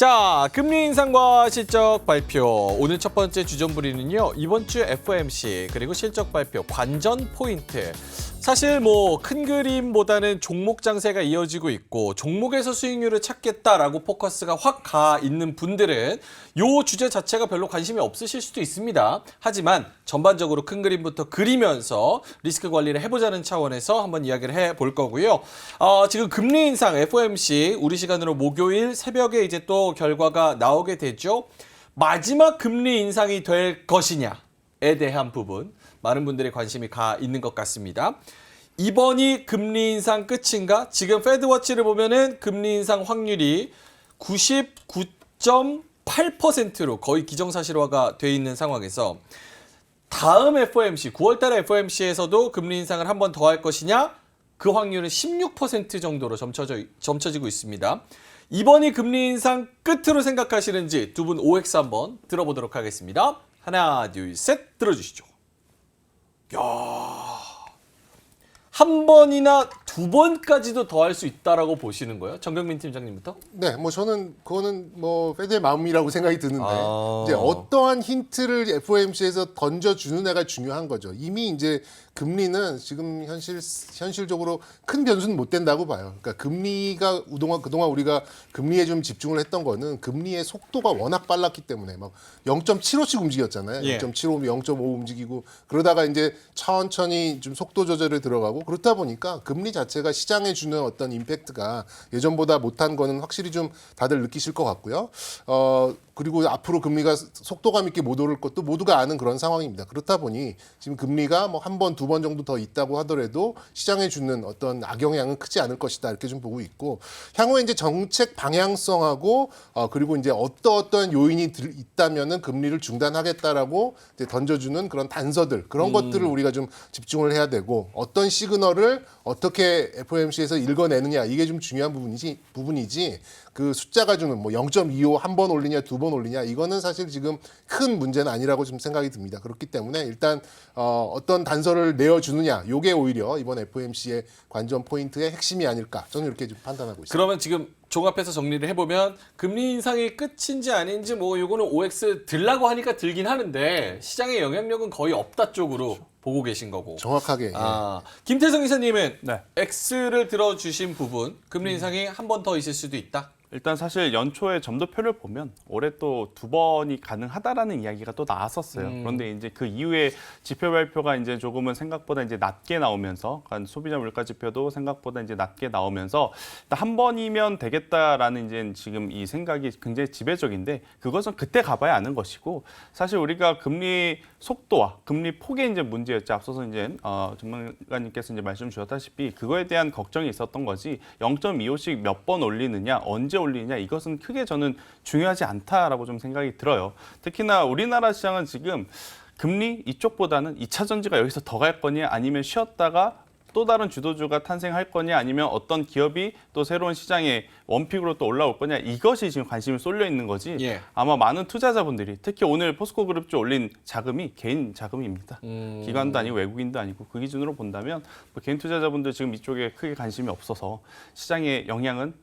자, 금리 인상과 실적 발표. 오늘 첫 번째 주전부리는요. 이번 주 FOMC 그리고 실적 발표 관전 포인트. 사실 뭐 큰 그림보다는 종목 장세가 이어지고 있고 종목에서 수익률을 찾겠다라고 포커스가 확 가 있는 분들은 요 주제 자체가 별로 관심이 없으실 수도 있습니다. 하지만 전반적으로 큰 그림부터 그리면서 리스크 관리를 해보자는 차원에서 한번 이야기를 해볼 거고요. 지금 금리 인상 FOMC 우리 시간으로 목요일 새벽에 이제 또 결과가 나오게 되죠. 마지막 금리 인상이 될 것이냐에 대한 부분 많은 분들의 관심이 가 있는 것 같습니다. 이번이 금리 인상 끝인가? 지금 패드워치를 보면은 금리 인상 확률이 99.8%로 거의 기정사실화가 돼 있는 상황에서 다음 FOMC, 9월달에 FOMC에서도 금리 인상을 한 번 더 할 것이냐? 그 확률은 16% 정도로 점쳐지고 있습니다. 이번이 금리 인상 끝으로 생각하시는지 두 분 OX 한번 들어보도록 하겠습니다. 하나, 둘, 셋 들어주시죠. 야, 한 번이나 두 번까지도 더 할 수 있다라고 보시는 거예요? 정경민 팀장님부터? 네, 뭐 저는 그거는 뭐 페드의 마음이라고 생각이 드는데 이제 어떠한 힌트를 FOMC에서 던져주느냐가 중요한 거죠. 이미 이제 금리는 지금 현실적으로 큰 변수는 못 된다고 봐요. 그러니까 금리가 그동안 우리가 금리에 좀 집중을 했던 거는 금리의 속도가 워낙 빨랐기 때문에 막 0.75씩 움직였잖아요. 예. 0.75, 0.5 움직이고 그러다가 이제 천천히 좀 속도 조절에 들어가고 그렇다 보니까 금리 자체가 시장에 주는 어떤 임팩트가 예전보다 못한 거는 확실히 좀 다들 느끼실 것 같고요. 그리고 앞으로 금리가 속도감 있게 못 오를 것도 모두가 아는 그런 상황입니다. 그렇다 보니 지금 금리가 뭐 한 번, 두 번 정도 더 있다고 하더라도 시장에 주는 어떤 악영향은 크지 않을 것이다 이렇게 좀 보고 있고 향후에 이제 정책 방향성하고 그리고 이제 어떠한 요인이 있다면은 금리를 중단하겠다라고 이제 던져주는 그런 단서들 그런 것들을 우리가 좀 집중을 해야 되고 어떤 시그널을 어떻게 FOMC에서 읽어내느냐 이게 좀 중요한 부분이지 그 숫자가 주는 뭐 0.25 한 번 올리냐 두 번 올리냐 이거는 사실 지금 큰 문제는 아니라고 좀 생각이 듭니다. 그렇기 때문에 일단 어떤 단서를 내어주느냐 요게 오히려 이번 FOMC의 관전 포인트의 핵심이 아닐까 저는 이렇게 좀 판단하고 있습니다. 그러면 지금 종합해서 정리를 해보면 금리 인상이 끝인지 아닌지 뭐 요거는 OX 들라고 하니까 들긴 하는데 시장의 영향력은 거의 없다 쪽으로 보고 계신 거고. 정확하게. 김태성 이사님은 네. X를 들어주신 부분 금리 인상이 한 번 더 있을 수도 있다. 일단 사실 연초에 점도표를 보면 올해 또 두 번이 가능하다라는 이야기가 또 나왔었어요. 그런데 이제 그 이후에 지표 발표가 이제 조금은 생각보다 이제 낮게 나오면서 소비자 물가 지표도 생각보다 이제 낮게 나오면서 한 번이면 되겠다라는 이제 지금 이 생각이 굉장히 지배적인데 그것은 그때 가봐야 아는 것이고 사실 우리가 금리 속도와 금리 폭의 이제 문제였죠. 앞서서 이제 전문가님께서 이제 말씀 주셨다시피 그거에 대한 걱정이 있었던 거지 0.25씩 몇 번 올리느냐 언제 올리느냐 이것은 크게 저는 중요하지 않다라고 좀 생각이 들어요. 특히나 우리나라 시장은 지금 금리 이쪽보다는 2차 전지가 여기서 더 갈 거냐 아니면 쉬었다가 또 다른 주도주가 탄생할 거냐 아니면 어떤 기업이 또 새로운 시장에 원픽으로 또 올라올 거냐 이것이 지금 관심이 쏠려 있는 거지 예. 아마 많은 투자자분들이 특히 오늘 포스코그룹주 올린 자금이 개인 자금입니다. 기관도 아니고 외국인도 아니고 그 기준으로 본다면 뭐 개인 투자자분들 지금 이쪽에 크게 관심이 없어서 시장의 영향은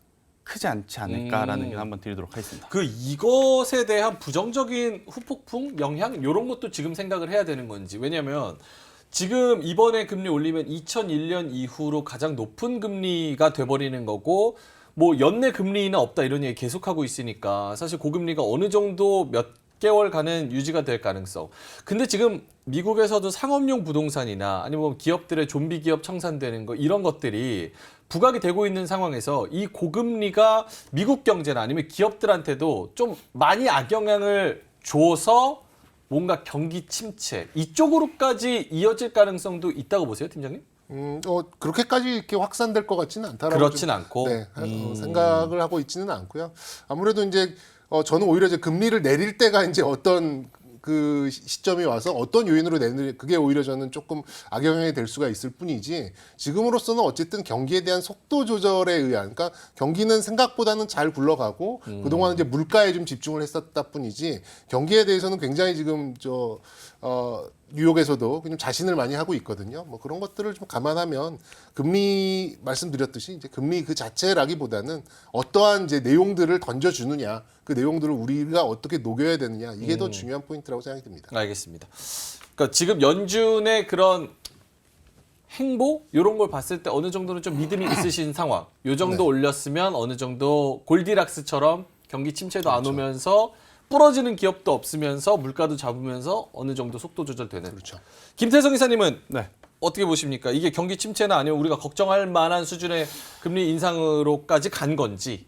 크지 않지 않을까라는 의견 한번 드리도록 하겠습니다. 이것에 대한 부정적인 후폭풍, 영향 이런 것도 지금 생각을 해야 되는 건지. 왜냐하면 지금 이번에 금리 올리면 2001년 이후로 가장 높은 금리가 돼버리는 거고 뭐 연내 금리는 없다 이런 얘기 계속하고 있으니까 사실 고금리가 어느 정도 몇 개월간은 유지가 될 가능성. 근데 지금 미국에서도 상업용 부동산이나 아니면 기업들의 좀비 기업 청산되는 거 이런 것들이 부각이 되고 있는 상황에서 이 고금리가 미국 경제나 아니면 기업들한테도 좀 많이 악영향을 줘서 뭔가 경기 침체 이쪽으로까지 이어질 가능성도 있다고 보세요, 팀장님? 그렇게까지 이렇게 확산될 것 같지는 않다라고 그렇진 않고. 네, 생각을 하고 있지는 않고요. 아무래도 이제 저는 오히려 이제 금리를 내릴 때가 이제 어떤 그 시점이 와서 어떤 요인으로 내는 그게 오히려 저는 조금 악영향이 될 수가 있을 뿐이지 지금으로서는 어쨌든 경기에 대한 속도 조절에 의한 그러니까 경기는 생각보다는 잘 굴러가고 그동안 이제 물가에 좀 집중을 했었다 뿐이지 경기에 대해서는 굉장히 지금 뉴욕에서도 그냥 자신을 많이 하고 있거든요. 뭐 그런 것들을 좀 감안하면 금리 말씀드렸듯이 이제 금리 그 자체라기보다는 어떠한 이제 내용들을 던져주느냐, 그 내용들을 우리가 어떻게 녹여야 되느냐 이게 더 중요한 포인트라고 생각이 듭니다. 알겠습니다. 그러니까 지금 연준의 그런 행보 이런 걸 봤을 때 어느 정도는 좀 믿음이 있으신 상황. 요 정도 올렸으면 어느 정도 골디락스처럼 경기 침체도 안 오면서 부러지는 기업도 없으면서 물가도 잡으면서 어느 정도 속도 조절되는. 그렇죠. 김태성 이사님은 네. 어떻게 보십니까? 이게 경기 침체나 아니면 우리가 걱정할 만한 수준의 금리 인상으로까지 간 건지.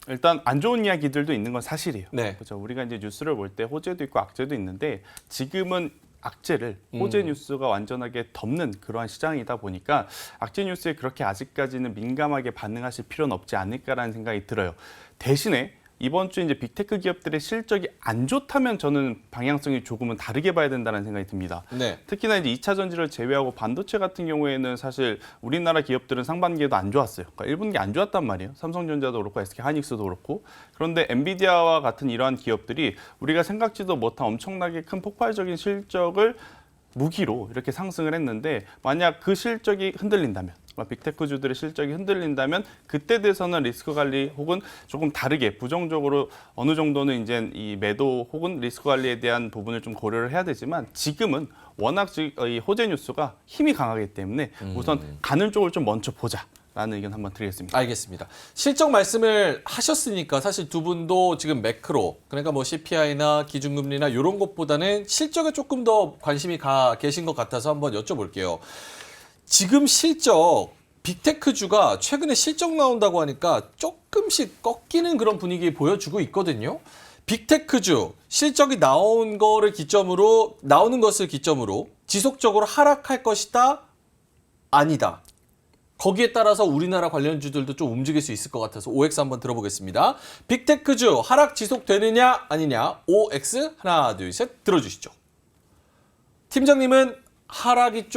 일단 안 좋은 이야기들도 있는 건 사실이에요. 네. 그렇죠. 우리가 이제 뉴스를 볼 때 호재도 있고 악재도 있는데 지금은 악재를 호재 뉴스가 완전하게 덮는 그러한 시장이다 보니까 악재 뉴스에 그렇게 아직까지는 민감하게 반응하실 필요는 없지 않을까라는 생각이 들어요. 대신에 이번 주 이제 빅테크 기업들의 실적이 안 좋다면 저는 방향성이 조금은 다르게 봐야 된다는 생각이 듭니다. 네. 특히나 이제 2차 전지를 제외하고 반도체 같은 경우에는 사실 우리나라 기업들은 상반기에도 안 좋았어요. 그러니까 1분기 안 좋았단 말이에요. 삼성전자도 그렇고 SK 하이닉스도 그렇고. 그런데 엔비디아와 같은 이러한 기업들이 우리가 생각지도 못한 엄청나게 큰 폭발적인 실적을 무기로 이렇게 상승을 했는데 만약 그 실적이 흔들린다면 빅테크주들의 실적이 흔들린다면 그때 돼서는 리스크 관리 혹은 조금 다르게 부정적으로 어느 정도는 이제 이 매도 혹은 리스크 관리에 대한 부분을 좀 고려를 해야 되지만 지금은 워낙 이 호재 뉴스가 힘이 강하기 때문에 우선 가는 쪽을 좀 먼저 보자라는 의견 한번 드리겠습니다. 알겠습니다. 실적 말씀을 하셨으니까 사실 두 분도 지금 매크로 그러니까 뭐 CPI나 기준금리나 이런 것보다는 실적에 조금 더 관심이 가 계신 것 같아서 한번 여쭤볼게요. 지금 실적 빅테크주가 최근에 실적 나온다고 하니까 조금씩 꺾이는 그런 분위기 보여주고 있거든요. 빅테크주 실적이 나오는 것을 기점으로 지속적으로 하락할 것이다, 아니다. 거기에 따라서 우리나라 관련주들도 좀 움직일 수 있을 것 같아서 OX 한번 들어보겠습니다. 빅테크주 하락 지속되느냐 아니냐 OX 하나 둘 셋 들어주시죠. 팀장님은 하락이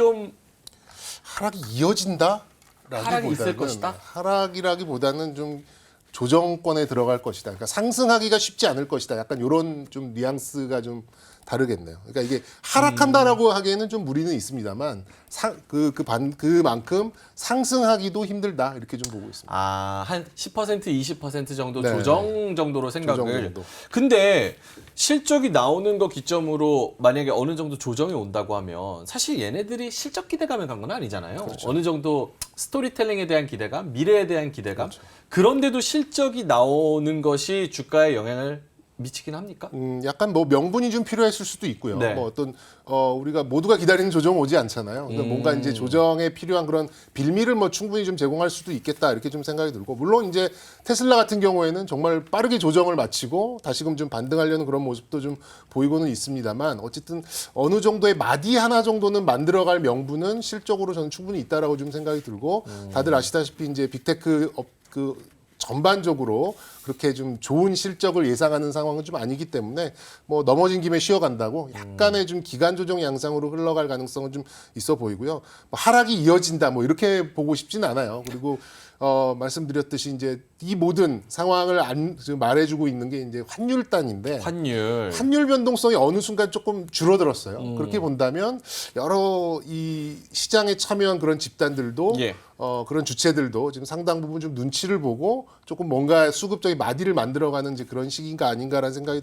하락이 있을 것이다? 하락이라기보다는 좀 조정권에 들어갈 것이다. 그러니까 상승하기가 쉽지 않을 것이다. 약간 이런 좀 뉘앙스가 좀 다르겠네요. 그러니까 이게 하락한다라고 하기에는 좀 무리는 있습니다만 그만큼 상승하기도 힘들다 이렇게 좀 보고 있습니다. 한 10% 20% 정도 네. 조정 정도로 생각을. 조정 정도. 근데 실적이 나오는 거 기점으로 만약에 어느 정도 조정이 온다고 하면 사실 얘네들이 실적 기대감에 간 건 아니잖아요. 그렇죠. 어느 정도 스토리텔링에 대한 기대감, 미래에 대한 기대감. 그렇죠. 그런데도 실적이 나오는 것이 주가에 영향을 미치긴 합니까? 약간 뭐 명분이 좀 필요했을 수도 있고요. 네. 뭐 어떤 우리가 모두가 기다리는 조정 오지 않잖아요. 그러니까 뭔가 이제 조정에 필요한 그런 빌미를 뭐 충분히 좀 제공할 수도 있겠다 이렇게 좀 생각이 들고 물론 이제 테슬라 같은 경우에는 정말 빠르게 조정을 마치고 다시금 좀 반등하려는 그런 모습도 좀 보이고는 있습니다만 어쨌든 어느 정도의 마디 하나 정도는 만들어갈 명분은 실적으로 저는 충분히 있다라고 좀 생각이 들고 다들 아시다시피 이제 빅테크 전반적으로 그렇게 좀 좋은 실적을 예상하는 상황은 좀 아니기 때문에 뭐 넘어진 김에 쉬어간다고 약간의 좀 기간 조정 양상으로 흘러갈 가능성은 좀 있어 보이고요. 뭐 하락이 이어진다 뭐 이렇게 보고 싶지는 않아요. 그리고 말씀드렸듯이 이제 이 모든 상황을 지금 말해주고 있는 게 이제 환율단인데 환율 변동성이 어느 순간 조금 줄어들었어요. 그렇게 본다면 여러 이 시장에 참여한 그런 집단들도 예. 그런 주체들도 지금 상당 부분 좀 눈치를 보고 조금 뭔가 수급적인 마디를 만들어가는 이제 그런 시기인가 아닌가라는 생각이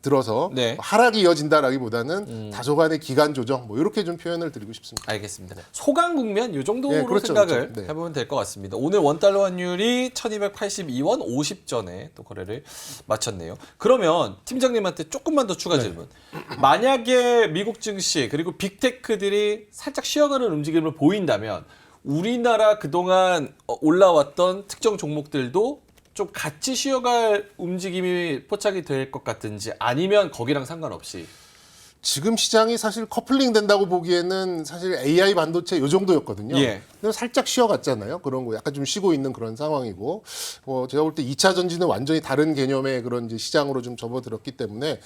들어서 네. 하락이 이어진다라기보다는 다소간의 기간 조정 뭐 이렇게 좀 표현을 드리고 싶습니다. 알겠습니다. 소강 국면 이 정도로 네, 그렇죠, 생각을 그렇죠. 네. 해보면 될 것 같습니다. 오늘 원달러 환율이 1282원 50전에 또 거래를 마쳤네요. 그러면 팀장님한테 조금만 더 추가 질문. 만약에 미국 증시 그리고 빅테크들이 살짝 쉬어가는 움직임을 보인다면 우리나라 그동안 올라왔던 특정 종목들도 좀 같이 쉬어갈 움직임이 포착이 될 것 같은지 아니면 거기랑 상관없이 지금 시장이 사실 커플링 된다고 보기에는 사실 AI 반도체 요 정도였거든요. 예. 근데 살짝 쉬어갔잖아요. 그런 거 약간 좀 쉬고 있는 그런 상황이고, 제가 볼 때 2차 전지는 완전히 다른 개념의 그런 이제 시장으로 좀 접어들었기 때문에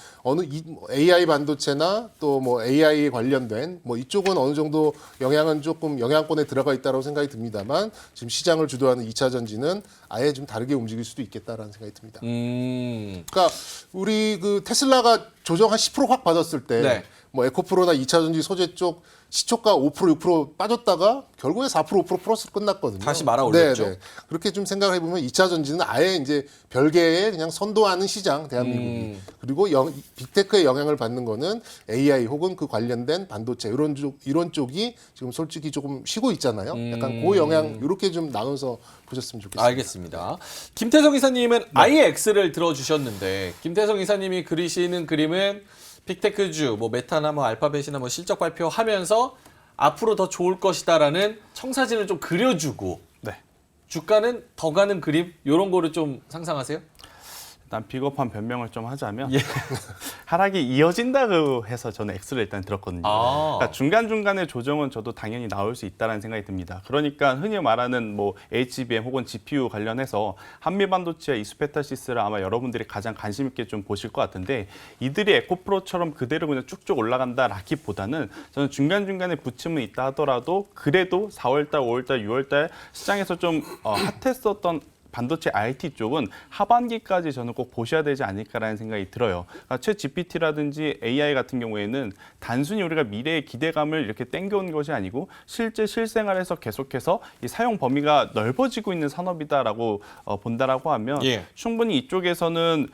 AI 반도체나 또 뭐 AI에 관련된 뭐 이쪽은 어느 정도 영향은 조금 영향권에 들어가 있다고 생각이 듭니다만 지금 시장을 주도하는 2차 전지는 아예 좀 다르게 움직일 수도 있겠다라는 생각이 듭니다. 그러니까 우리 그 테슬라가 조정 한 10% 확 받았을 때 네. 뭐 에코프로나 2차 전지 소재 쪽 시초가 5% 6% 빠졌다가 결국에 4% 5% 플러스로 끝났거든요. 다시 말아 올렸죠. 네. 그렇게 좀 생각을 해보면 2차 전지는 아예 이제 별개의 그냥 선도하는 시장 대한민국이 그리고 빅테크의 영향을 받는 거는 AI 혹은 그 관련된 반도체 이런 쪽이 지금 솔직히 조금 쉬고 있잖아요. 약간 그 영향 이렇게 좀 나눠서 보셨으면 좋겠습니다. 알겠습니다. 김태성 이사님은 아예 X를 들어주셨는데 김태성 이사님이 그리시는 그림은 빅테크주, 뭐 메타나 뭐 알파벳이나 뭐 실적 발표하면서 앞으로 더 좋을 것이다라는 청사진을 좀 그려주고 네. 주가는 더 가는 그림 이런 거를 좀 상상하세요? 일단 비겁한 변명을 좀 하자면 예. 하락이 이어진다고 해서 저는 X를 일단 들었거든요. 아. 그러니까 중간중간의 조정은 저도 당연히 나올 수 있다는 생각이 듭니다. 그러니까 흔히 말하는 뭐 HBM 혹은 GPU 관련해서 한미반도체와 이수페타시스를 아마 여러분들이 가장 관심 있게 좀 보실 것 같은데 이들이 에코프로처럼 그대로 그냥 쭉쭉 올라간다라기보다는 저는 중간중간에 부침은 있다 하더라도 그래도 4월달, 5월달, 6월달 시장에서 좀 핫했었던 반도체 IT 쪽은 하반기까지 저는 꼭 보셔야 되지 않을까라는 생각이 들어요. 그러니까 최 GPT라든지 AI 같은 경우에는 단순히 우리가 미래의 기대감을 이렇게 땡겨온 것이 아니고 실제 실생활에서 계속해서 이 사용 범위가 넓어지고 있는 산업이다라고 본다라고 하면 예. 충분히 이쪽에서는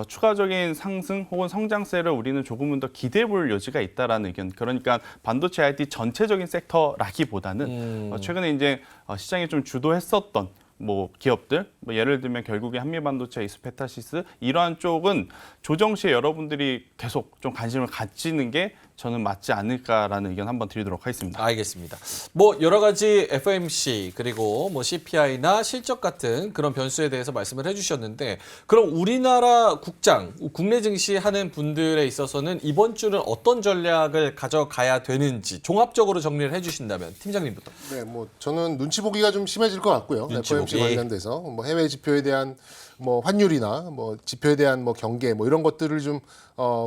추가적인 상승 혹은 성장세를 우리는 조금은 더 기대해 볼 여지가 있다라는 의견. 그러니까 반도체 IT 전체적인 섹터라기보다는 최근에 이제 시장이 좀 주도했었던 뭐 기업들, 뭐 예를 들면 결국에 한미반도체, 이수페타시스 이러한 쪽은 조정 시에 여러분들이 계속 좀 관심을 가지는 게 저는 맞지 않을까라는 의견 한번 드리도록 하겠습니다. 알겠습니다. 뭐 여러 가지 FOMC 그리고 뭐 CPI나 실적 같은 그런 변수에 대해서 말씀을 해주셨는데 그럼 우리나라 국장, 국내 증시하는 분들에 있어서는 이번 주는 어떤 전략을 가져가야 되는지 종합적으로 정리를 해주신다면 팀장님부터. 네, 뭐 저는 눈치 보기가 좀 심해질 것 같고요. 눈치 FOMC 보기. 관련돼서 뭐 해외 지표에 대한 뭐 환율이나 뭐 지표에 대한 뭐 경계 뭐 이런 것들을 좀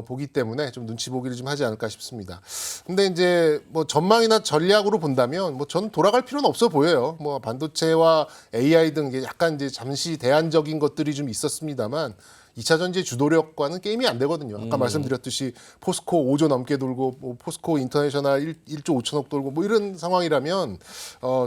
보기 때문에 좀 눈치 보기를 좀 하지 않을까 싶습니다. 근데 이제 뭐 전망이나 전략으로 본다면 뭐 저는 돌아갈 필요는 없어 보여요. 뭐 반도체와 AI 등 이게 약간 이제 잠시 대안적인 것들이 좀 있었습니다만 2차 전지 주도력과는 게임이 안 되거든요. 아까 말씀드렸듯이 포스코 5조 넘게 돌고 뭐 포스코 인터내셔널 1조 5천억 돌고 뭐 이런 상황이라면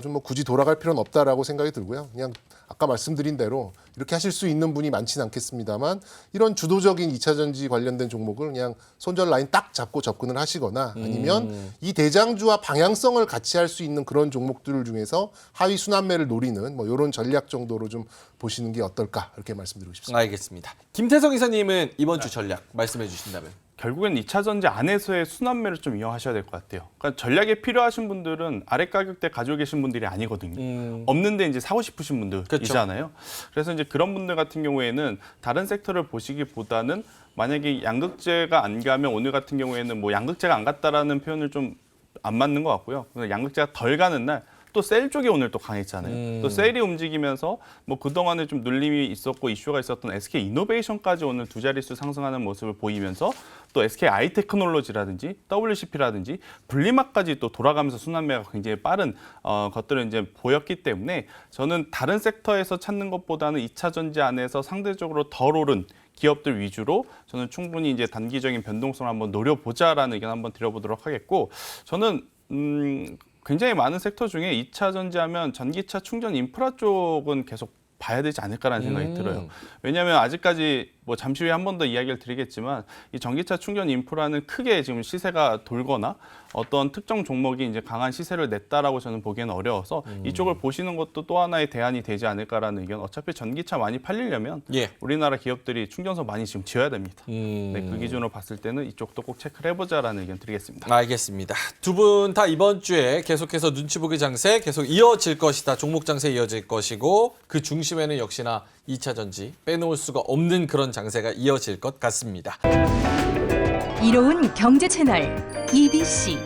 좀 뭐 굳이 돌아갈 필요는 없다라고 생각이 들고요. 그냥 아까 말씀드린 대로 이렇게 하실 수 있는 분이 많지는 않겠습니다만 이런 주도적인 2차 전지 관련된 종목을 그냥 손절 라인 딱 잡고 접근을 하시거나 아니면 이 대장주와 방향성을 같이 할 수 있는 그런 종목들 중에서 하위 순환매를 노리는 뭐 이런 전략 정도로 좀 보시는 게 어떨까 이렇게 말씀드리고 싶습니다. 알겠습니다. 김태성 이사님은 이번 주 전략 말씀해 주신다면. 결국엔 2차 전지 안에서의 순환매를 좀 이용하셔야 될 것 같아요. 그러니까 전략에 필요하신 분들은 아래 가격대 가지고 계신 분들이 아니거든요. 없는데 이제 사고 싶으신 분들이잖아요. 그래서 이제 그런 분들 같은 경우에는 다른 섹터를 보시기보다는 만약에 양극재가 안 가면 오늘 같은 경우에는 뭐 양극재가 안 갔다라는 표현을 좀 안 맞는 것 같고요. 양극재가 덜 가는 날 또 셀 쪽이 오늘 또 강했잖아요. 또 셀이 움직이면서 뭐 그동안에 좀 눌림이 있었고 이슈가 있었던 SK 이노베이션까지 오늘 두 자릿수 상승하는 모습을 보이면서 또 SK 아이테크놀로지라든지 WCP라든지 분리막까지 또 돌아가면서 순환매가 굉장히 빠른 것들을 이제 보였기 때문에 저는 다른 섹터에서 찾는 것보다는 2차 전지 안에서 상대적으로 덜 오른 기업들 위주로 저는 충분히 이제 단기적인 변동성을 한번 노려보자라는 의견 한번 드려보도록 하겠고 저는 굉장히 많은 섹터 중에 2차 전지하면 전기차 충전 인프라 쪽은 계속 봐야 되지 않을까라는 생각이 들어요. 왜냐하면 아직까지 뭐 잠시 후에 한 번 더 이야기를 드리겠지만 이 전기차 충전 인프라는 크게 지금 시세가 돌거나 어떤 특정 종목이 이제 강한 시세를 냈다라고 저는 보기에는 어려워서 이쪽을 보시는 것도 또 하나의 대안이 되지 않을까라는 의견. 어차피 전기차 많이 팔리려면 예. 우리나라 기업들이 충전소 많이 지금 지어야 됩니다. 네, 그 기준으로 봤을 때는 이쪽도 꼭 체크를 해보자라는 의견 드리겠습니다. 알겠습니다. 두 분 다 이번 주에 계속해서 눈치 보기 장세 계속 이어질 것이다. 종목 장세 이어질 것이고 그 중심에는 역시나 2차 전지 빼놓을 수가 없는 그런 장세가 이어질 것 같습니다. 이로운 경제 채널 EBC